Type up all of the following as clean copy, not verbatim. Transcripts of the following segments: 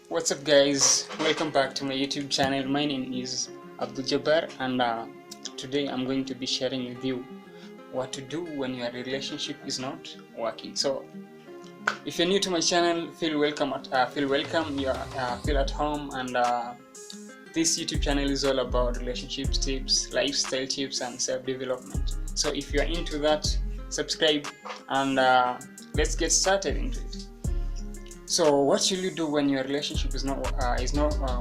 What's up, guys? Welcome back to my YouTube channel. My name is Abdul Jabbar, and today I'm going to be sharing with you what to do when your relationship is not working. So if you're new to my channel, feel welcome. Feel at home, and this YouTube channel is all about relationships tips, lifestyle tips, and self-development. So if you're into that, subscribe, and let's get started into it. So what should you do when your relationship is not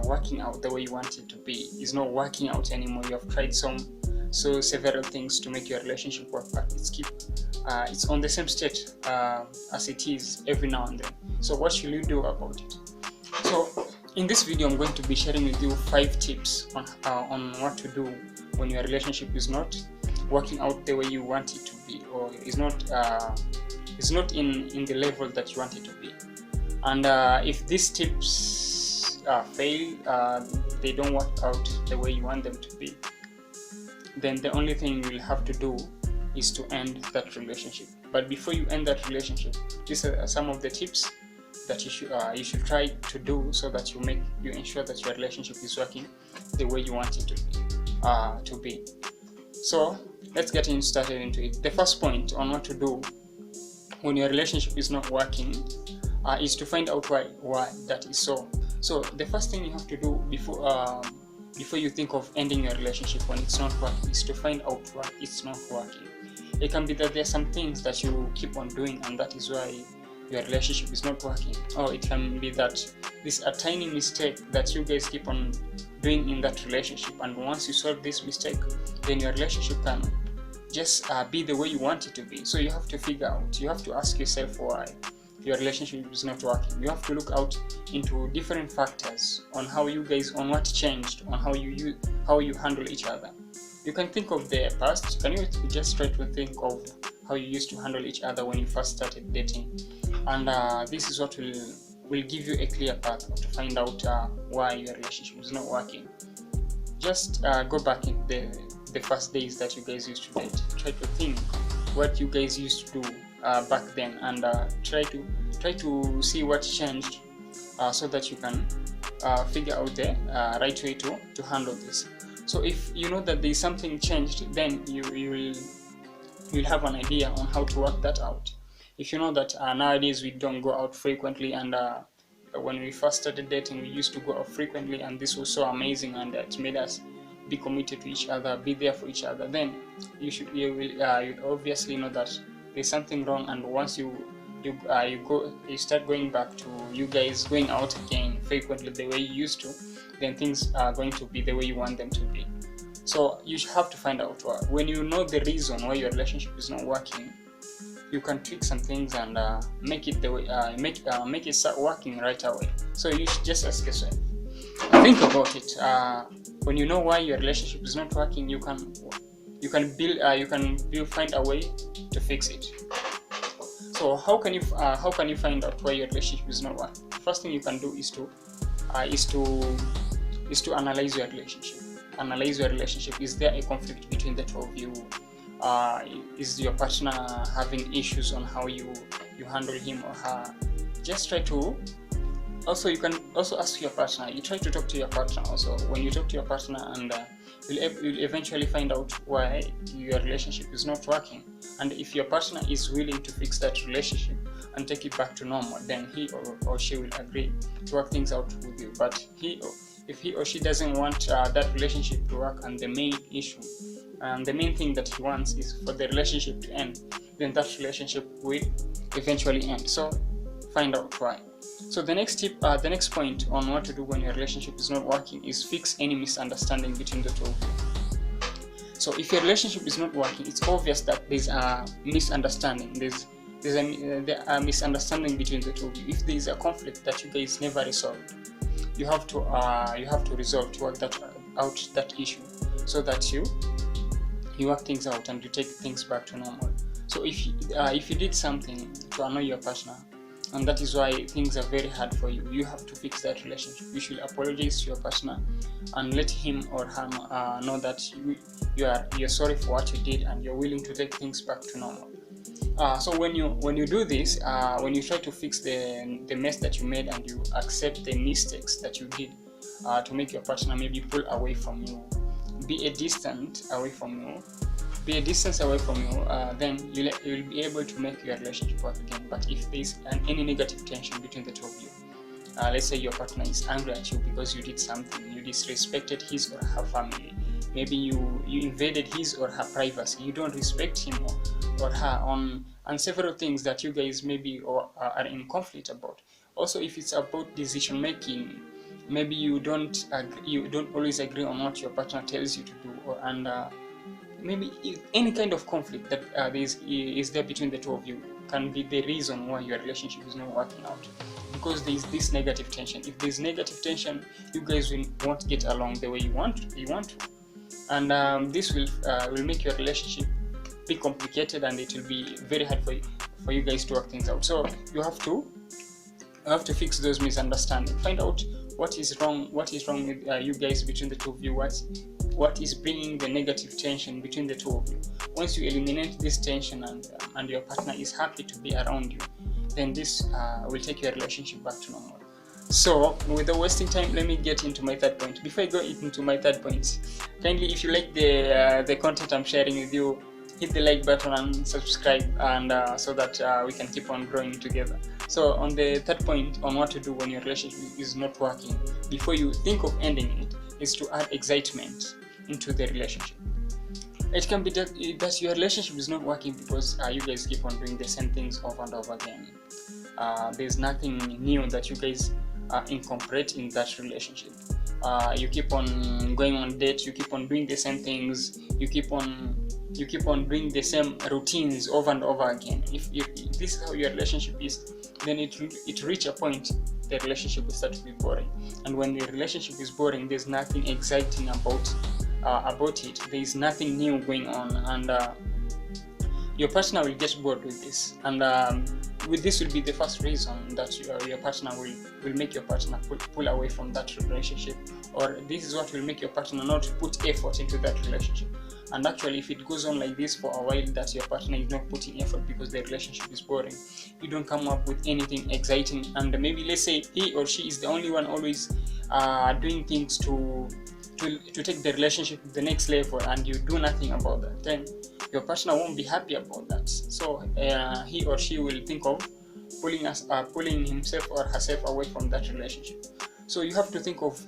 working out the way you want it to be? Is not working out anymore. You have tried several things to make your relationship work, but it's on the same state as it is every now and then. So what should you do about it? So in this video, I'm going to be sharing with you 5 tips on what to do when your relationship is not working out the way you want it to be, or is not in the level that you want it to be. And if these tips fail, they don't work out the way you want them to be, then the only thing you will have to do is to end that relationship. But before you end that relationship, these are some of the tips that you should try to do, so that you ensure that your relationship is working the way you want it to be. So let's get started into it. The first point on what to do when your relationship is not working is to find out why that is so. So the first thing you have to do before you think of ending your relationship when it's not working is to find out why it's not working. It can be that there are some things that you keep on doing, and that is why your relationship is not working. Or it can be that this a tiny mistake that you guys keep on doing in that relationship, and once you solve this mistake, then your relationship can just be the way you want it to be. So you have to ask yourself why your relationship is not working. You have to look out into different factors on what changed, on how you handle each other. You can think of the past. Can you just try to think of how you used to handle each other when you first started dating? And this is what will give you a clear path to find out why your relationship is not working. Just go back in the first days that you guys used to date. Try to think what you guys used to do back then, and try to see what changed, so that you can figure out the right way to handle this. So if you know that there is something changed, then you'll have an idea on how to work that out. If you know that nowadays we don't go out frequently, and when we first started dating we used to go out frequently, and this was so amazing, and it made us be committed to each other, be there for each other, then you obviously know that there's something wrong. And once you start going back to you guys going out again frequently the way you used to, then things are going to be the way you want them to be. So you have to find out why. When you know the reason why your relationship is not working, you can tweak some things and make it the way make it start working right away. So you should just ask yourself, think about it. When you know why your relationship is not working, you can find a way to fix it. So how can you find out why your relationship is not working? First thing you can do is to analyze your relationship. Analyze your relationship. Is there a conflict between the two of you? Is your partner having issues on how you handle him or her? Just try to. Also, you can also ask your partner. You try to talk to your partner also. When you talk to your partner, and you'll eventually find out why your relationship is not working. And if your partner is willing to fix that relationship and take it back to normal, then he or she will agree to work things out with you. But if he or she doesn't want that relationship to work, and the main thing that he wants is for the relationship to end, then that relationship will eventually end. So find out why. So the next point on what to do when your relationship is not working is fix any misunderstanding between the two of you. So if your relationship is not working, it's obvious that there's a misunderstanding. There's a misunderstanding between the two of you. If there is a conflict that you guys never resolved, you have to resolve to work out that issue, so that you work things out and you take things back to normal. So if you did something to annoy your partner, and that is why things are very hard for you, you have to fix that relationship. You should apologize to your partner and let him or her know that you're sorry for what you did, and you're willing to take things back to normal. So when you do this, when you try to fix the mess that you made, and you accept the mistakes that you did, to make your partner maybe pull away from you, be a distance away from you, then you'll be able to make your relationship work again. But if there's any negative tension between the two of you, let's say your partner is angry at you because you did something, you disrespected his or her family, maybe you invaded his or her privacy, you don't respect him or her on several things that you guys maybe are in conflict about. Also, if it's about decision making, maybe you don't always agree on what your partner tells you to do, and maybe any kind of conflict that is there between the two of you can be the reason why your relationship is not working out, because there is this negative tension. If there's negative tension, you guys won't get along the way you want to, and this will make your relationship be complicated, and it will be very hard for you guys to work things out. So you have to fix those misunderstandings. Find out what is wrong with you guys, between the two of you. What is bringing the negative tension between the two of you. Once you eliminate this tension, and your partner is happy to be around you, then this will take your relationship back to normal. So without wasting time, let me get into my third point. Before I go into my third point, kindly, if you like the content I'm sharing with you, hit the like button and subscribe, and so that we can keep on growing together. So on the third point on what to do when your relationship is not working, before you think of ending it, is to add excitement into the relationship. It can be that your relationship is not working because you guys keep on doing the same things over and over again. There's nothing new that you guys incorporate in that relationship. You keep on going on dates, you keep on doing the same things, you keep on doing the same routines over and over again. If this is how your relationship is, then it reach a point the relationship will start to be boring. And when the relationship is boring, there's nothing exciting about it. There is nothing new going on, and your partner will get bored with this. And with this will be the first reason that your partner will make your partner pull away from that relationship, or this is what will make your partner not put effort into that relationship. And actually, if it goes on like this for a while, that your partner is not putting effort because the relationship is boring, you don't come up with anything exciting, and maybe let's say he or she is the only one always doing things to take the relationship to the next level, and you do nothing about that, then your partner won't be happy about that. So he or she will think of pulling himself or herself away from that relationship. So you have to think of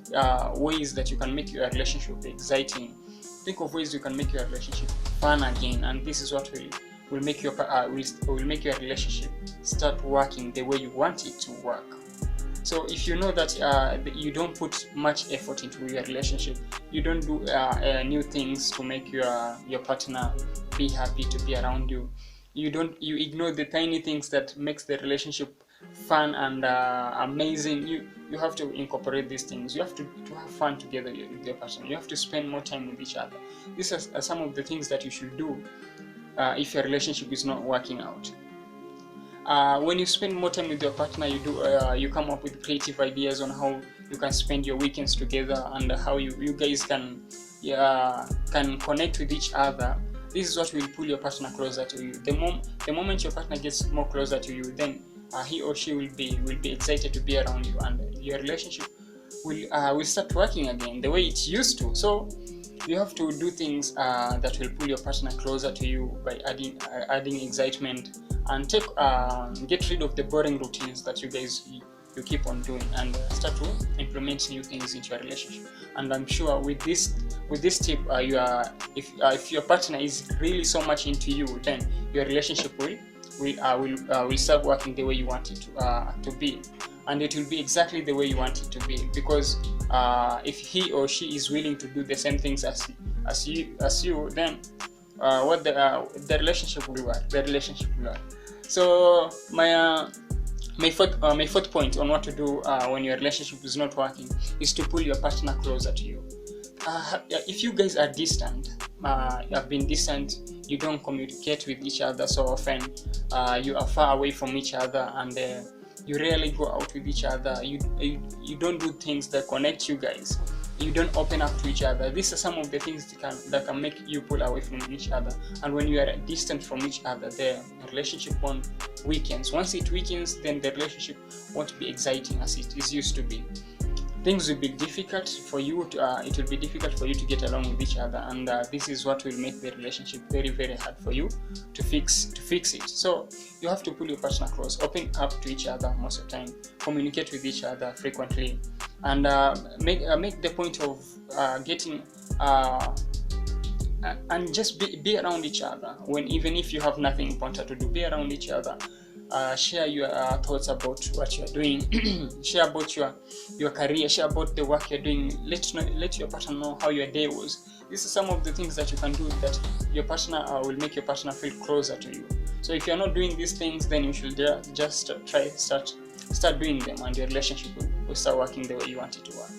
ways that you can make your relationship exciting. Think of ways you can make your relationship fun again, and this is what will make your relationship start working the way you want it to work. So if you know that you don't put much effort into your relationship, you don't do new things to make your partner be happy to be around you, you ignore the tiny things that makes the relationship fun and amazing, you have to incorporate these things. You have to have fun together with your partner. You have to spend more time with each other. These are some of the things that you should do if your relationship is not working out. When you spend more time with your partner, you come up with creative ideas on how you can spend your weekends together, and how you guys can connect with each other. This is what will pull your partner closer to you. The moment your partner gets more closer to you, then he or she will be excited to be around you, and your relationship will start working again the way it used to. So you have to do things that will pull your partner closer to you by adding excitement, and get rid of the boring routines that you keep on doing, and start to implement new things into your relationship. And I'm sure with this tip, if your partner is really so much into you, then your relationship will start working the way you want it to be, and it will be exactly the way you want it to be, because if he or she is willing to do the same things as you, then the relationship will work. So my fourth point on what to do when your relationship is not working is to pull your partner closer to you. If you guys are distant, you have been distant, you don't communicate with each other so often, you are far away from each other, and you rarely go out with each other, you don't do things that connect you guys, you don't open up to each other. These are some of the things that can make you pull away from each other. And when you are distant from each other, the relationship bond weakens. Once it weakens, then the relationship won't be exciting as it is used to be. Things will be difficult for you to, it will be difficult for you to get along with each other, and this is what will make the relationship very, very hard for you to fix it. So you have to pull your partner close, open up to each other most of the time, communicate with each other frequently, and make the point of getting and just be around each other. Even if you have nothing important to do, be around each other. Share your thoughts about what you're doing. Share about your career, share about the work you're doing. Let your partner know how your day was. These are some of the things that you can do that your partner will make your partner feel closer to you. So if you're not doing these things, then you should just start doing them, and your relationship will start working the way you want it to work.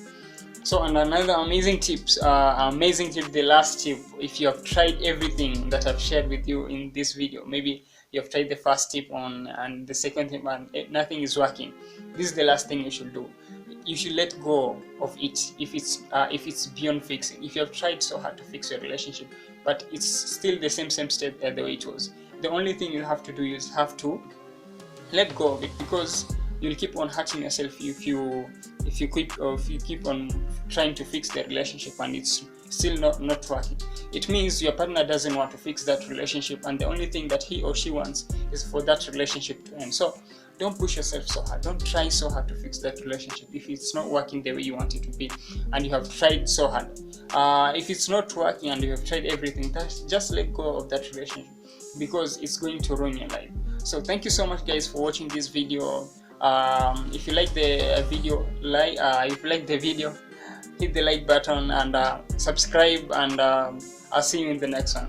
So, and another amazing tip, the last tip, if you have tried everything that I've shared with you in this video, maybe you have tried the first tip and the second tip and nothing is working, this is the last thing you should do. You should let go of it if it's beyond fixing. If you have tried so hard to fix your relationship, but it's still the same state the way it was, the only thing you have to do is have to let go of it, because you'll keep on hurting yourself if you keep on trying to fix the relationship and it's still not working. It means your partner doesn't want to fix that relationship, and the only thing that he or she wants is for that relationship to end. So don't push yourself so hard. Don't try so hard to fix that relationship if it's not working the way you want it to be and you have tried so hard. If it's not working and you have tried everything, just let go of that relationship, because it's going to ruin your life. So thank you so much, guys, for watching this video. If you like the video, hit the like button and subscribe, and I'll see you in the next one.